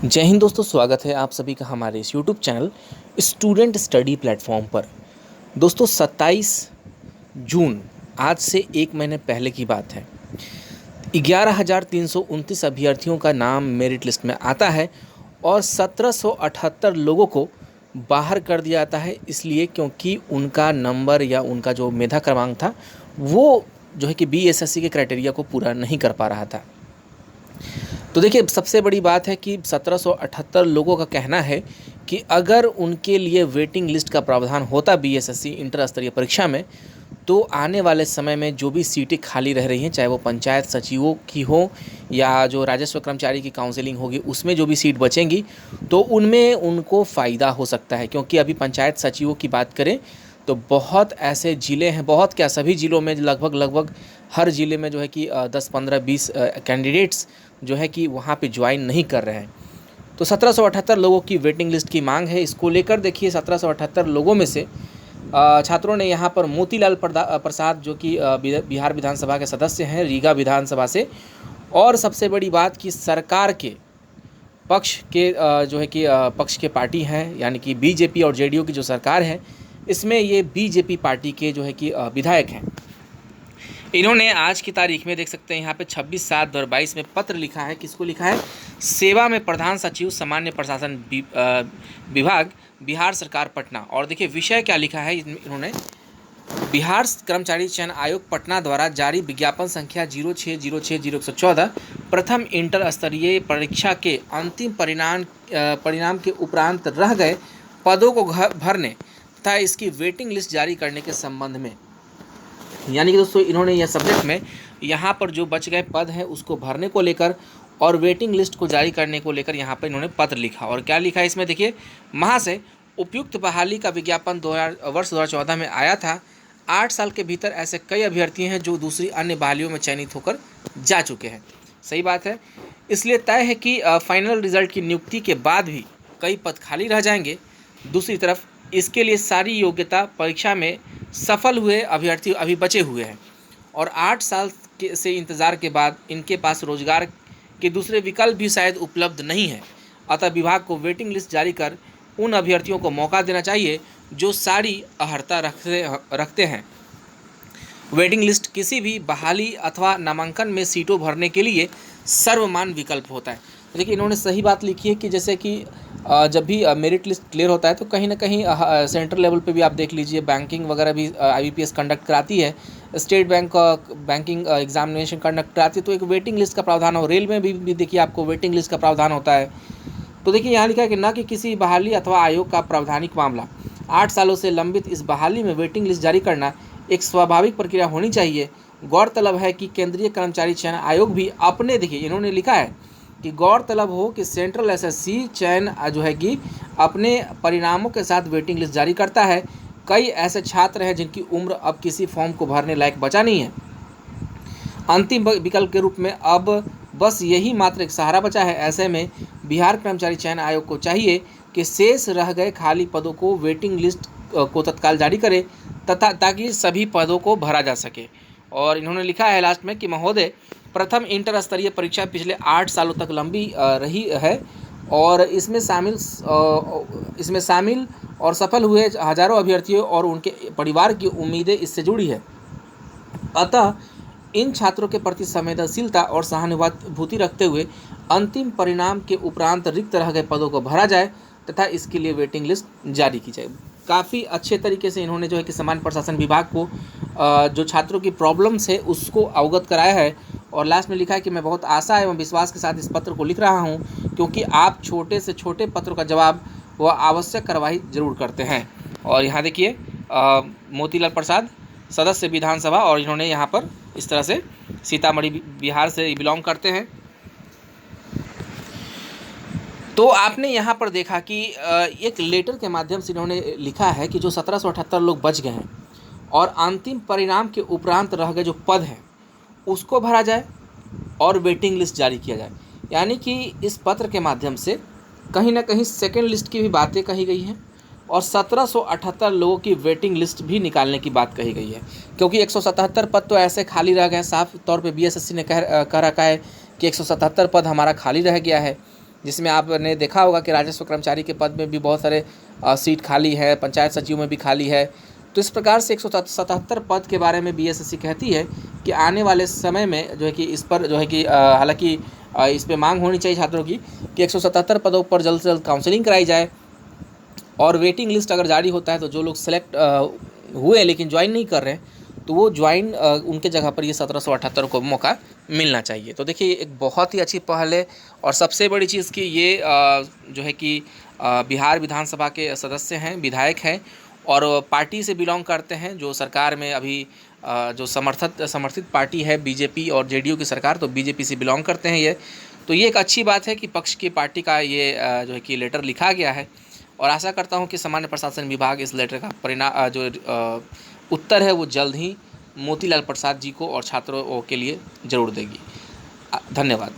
जय हिंद दोस्तों, स्वागत है आप सभी का हमारे इस YouTube channel student study platform पर। दोस्तों 27 जून आज से एक महीने पहले की बात है। 11,329 अभ्यर्थियों का नाम मेरिट लिस्ट में आता है और 1778 लोगों को बाहर कर दिया जाता है, इसलिए क्योंकि उनका नंबर या उनका जो मेधा क्रमांक था वो जो है कि बीएसएससी के क्राइटेरिया को पूरा नहीं कर पा रहा था। तो देखिए, सबसे बड़ी बात है कि 1778 लोगों का कहना है कि अगर उनके लिए वेटिंग लिस्ट का प्रावधान होता बीएसएससी इंटर स्तरीय परीक्षा में, तो आने वाले समय में जो भी सीटें खाली रह रही हैं, चाहे वो पंचायत सचिवों की हो या जो राजस्व कर्मचारी की काउंसलिंग होगी उसमें जो भी सीट बचेंगी, तो उनमें उनको फ़ायदा हो सकता है। क्योंकि अभी पंचायत सचिवों की बात करें तो बहुत ऐसे ज़िले हैं, बहुत क्या सभी ज़िलों में लगभग हर ज़िले में जो है कि 10, 15, 20 कैंडिडेट्स जो है कि वहाँ पे ज्वाइन नहीं कर रहे हैं। तो 1778 लोगों की वेटिंग लिस्ट की मांग है। इसको लेकर देखिए, 1778 लोगों में से छात्रों ने यहाँ पर मोतीलाल प्रसाद जो कि बिहार विधानसभा के सदस्य हैं रीगा विधानसभा से, और सबसे बड़ी बात कि सरकार के पक्ष के जो है कि पक्ष के पार्टी हैं, यानी कि बीजेपी और जेडीयू की जो सरकार है, इसमें ये बीजेपी पार्टी के जो है कि विधायक हैं। इन्होंने आज की तारीख में देख सकते हैं यहाँ पे 26/7/2022 में पत्र लिखा है। किसको लिखा है? सेवा में प्रधान सचिव सामान्य प्रशासन विभाग बिहार सरकार पटना। और देखिए विषय क्या लिखा है इन्होंने, बिहार कर्मचारी चयन आयोग पटना द्वारा जारी विज्ञापन संख्या 06060114 प्रथम इंटर स्तरीय परीक्षा के अंतिम परिणाम के उपरांत रह गए पदों को भरने तथा इसकी वेटिंग लिस्ट जारी करने के संबंध में। यानी कि दोस्तों इन्होंने यह सब्जेक्ट में यहाँ पर जो बच गए पद हैं उसको भरने को लेकर और वेटिंग लिस्ट को जारी करने को लेकर यहाँ पर इन्होंने पत्र लिखा। और क्या लिखा है इसमें देखिए, महाशय, उपयुक्त बहाली का विज्ञापन वर्ष 2014 में आया था। 8 साल के भीतर ऐसे कई अभ्यर्थी हैं जो दूसरी अन्य बहालियों में चयनित होकर जा चुके हैं। सही बात है। इसलिए तय है कि फाइनल रिजल्ट की नियुक्ति के बाद भी कई पद खाली रह जाएंगे। दूसरी तरफ इसके लिए सारी योग्यता परीक्षा में सफल हुए अभ्यर्थी अभी बचे हुए हैं और 8 साल से इंतज़ार के बाद इनके पास रोजगार के दूसरे विकल्प भी शायद उपलब्ध नहीं है। अतः विभाग को वेटिंग लिस्ट जारी कर उन अभ्यर्थियों को मौका देना चाहिए जो सारी अर्हता रखते हैं। वेटिंग लिस्ट किसी भी बहाली अथवा नामांकन में सीटों भरने के लिए सर्वमान्य विकल्प होता है। देखिए इन्होंने सही बात लिखी है कि जैसे कि जब भी मेरिट लिस्ट क्लियर होता है तो कहीं ना कहीं सेंट्रल लेवल पे भी आप देख लीजिए, बैंकिंग वगैरह भी आईबीपीएस कंडक्ट कराती है, state bank banking examination conduct कराती है, तो एक वेटिंग लिस्ट का प्रावधान हो। रेल में भी देखिए आपको वेटिंग लिस्ट का प्रावधान होता है। तो देखिए यहाँ लिखा है कि न कि किसी बहाली अथवा आयोग का प्रावधानिक मामला, 8 सालों से लंबित इस बहाली में वेटिंग लिस्ट जारी करना एक स्वाभाविक प्रक्रिया होनी चाहिए। गौरतलब है कि केंद्रीय कर्मचारी चयन आयोग भी अपने, देखिए इन्होंने लिखा है कि गौरतलब हो कि सेंट्रल एसएससी चयन जो है कि अपने परिणामों के साथ वेटिंग लिस्ट जारी करता है। कई ऐसे छात्र हैं जिनकी उम्र अब किसी फॉर्म को भरने लायक बचा नहीं है। अंतिम विकल्प के रूप में अब बस यही मात्र एक सहारा बचा है। ऐसे में बिहार कर्मचारी चयन आयोग को चाहिए कि शेष रह गए खाली पदों को वेटिंग लिस्ट को तत्काल जारी करे तथा ताकि सभी पदों को भरा जा सके। और इन्होंने लिखा है लास्ट में कि महोदय, प्रथम इंटर स्तरीय परीक्षा पिछले 8 सालों तक लंबी रही है और इसमें शामिल और सफल हुए हजारों अभ्यर्थियों और उनके परिवार की उम्मीदें इससे जुड़ी है। अतः इन छात्रों के प्रति संवेदनशीलता और सहानुभूति रखते हुए अंतिम परिणाम के उपरांत रिक्त रह गए पदों को भरा जाए तथा इसके लिए वेटिंग लिस्ट जारी की जाए। काफ़ी अच्छे तरीके से इन्होंने जो है कि सामान्य प्रशासन विभाग को जो छात्रों की प्रॉब्लम्स है उसको अवगत कराया है। और लास्ट में लिखा है कि मैं बहुत आशा एवं विश्वास के साथ इस पत्र को लिख रहा हूं क्योंकि आप छोटे से छोटे पत्र का जवाब व आवश्यक कार्रवाई जरूर करते हैं। और यहाँ देखिए मोतीलाल प्रसाद सदस्य विधानसभा, और इन्होंने यहाँ पर इस तरह से सीतामढ़ी बिहार से बिलोंग करते हैं। तो आपने यहाँ पर देखा कि एक लेटर के माध्यम से इन्होंने लिखा है कि जो 1778 लोग बच गए हैं और अंतिम परिणाम के उपरांत रह गए जो पद हैं उसको भरा जाए और वेटिंग लिस्ट जारी किया जाए। यानी कि इस पत्र के माध्यम से कहीं ना कहीं सेकेंड लिस्ट की भी बातें कही गई हैं और 1778 लोगों की वेटिंग लिस्ट भी निकालने की बात कही गई है। क्योंकि 177 पद तो ऐसे खाली रह गए, साफ तौर पे बीएसएससी ने कह रखा है कि 177 पद हमारा खाली रह गया है। जिसमें आपने देखा होगा कि राजस्व कर्मचारी के पद में भी बहुत सारे सीट खाली है, पंचायत सचिव में भी खाली है। तो इस प्रकार से 177 पद के बारे में बीएसएससी कहती है कि आने वाले समय में जो है कि इस पर जो है कि हालांकि इस पर मांग होनी चाहिए छात्रों की कि 177 पदों पर जल्द से जल्द काउंसलिंग कराई जाए, और वेटिंग लिस्ट अगर जारी होता है तो जो लोग सेलेक्ट हुए लेकिन ज्वाइन नहीं कर रहे हैं तो वो ज्वाइन उनके जगह पर ये 1778 को मौका मिलना चाहिए। तो देखिए एक बहुत ही अच्छी पहल है। और सबसे बड़ी चीज़ कि ये जो है कि बिहार विधानसभा के सदस्य हैं, विधायक हैं और पार्टी से बिलोंग करते हैं, जो सरकार में अभी जो समर्थित पार्टी है बीजेपी और जेडीयू की सरकार, तो बीजेपी से बिलोंग करते हैं ये। तो ये एक अच्छी बात है कि पक्ष की पार्टी का ये जो है कि लेटर लिखा गया है, और आशा करता हूं कि सामान्य प्रशासन विभाग इस लेटर का परिणाम जो उत्तर है वो जल्द ही मोतीलाल प्रसाद जी को और छात्रों के लिए ज़रूर देगी। धन्यवाद।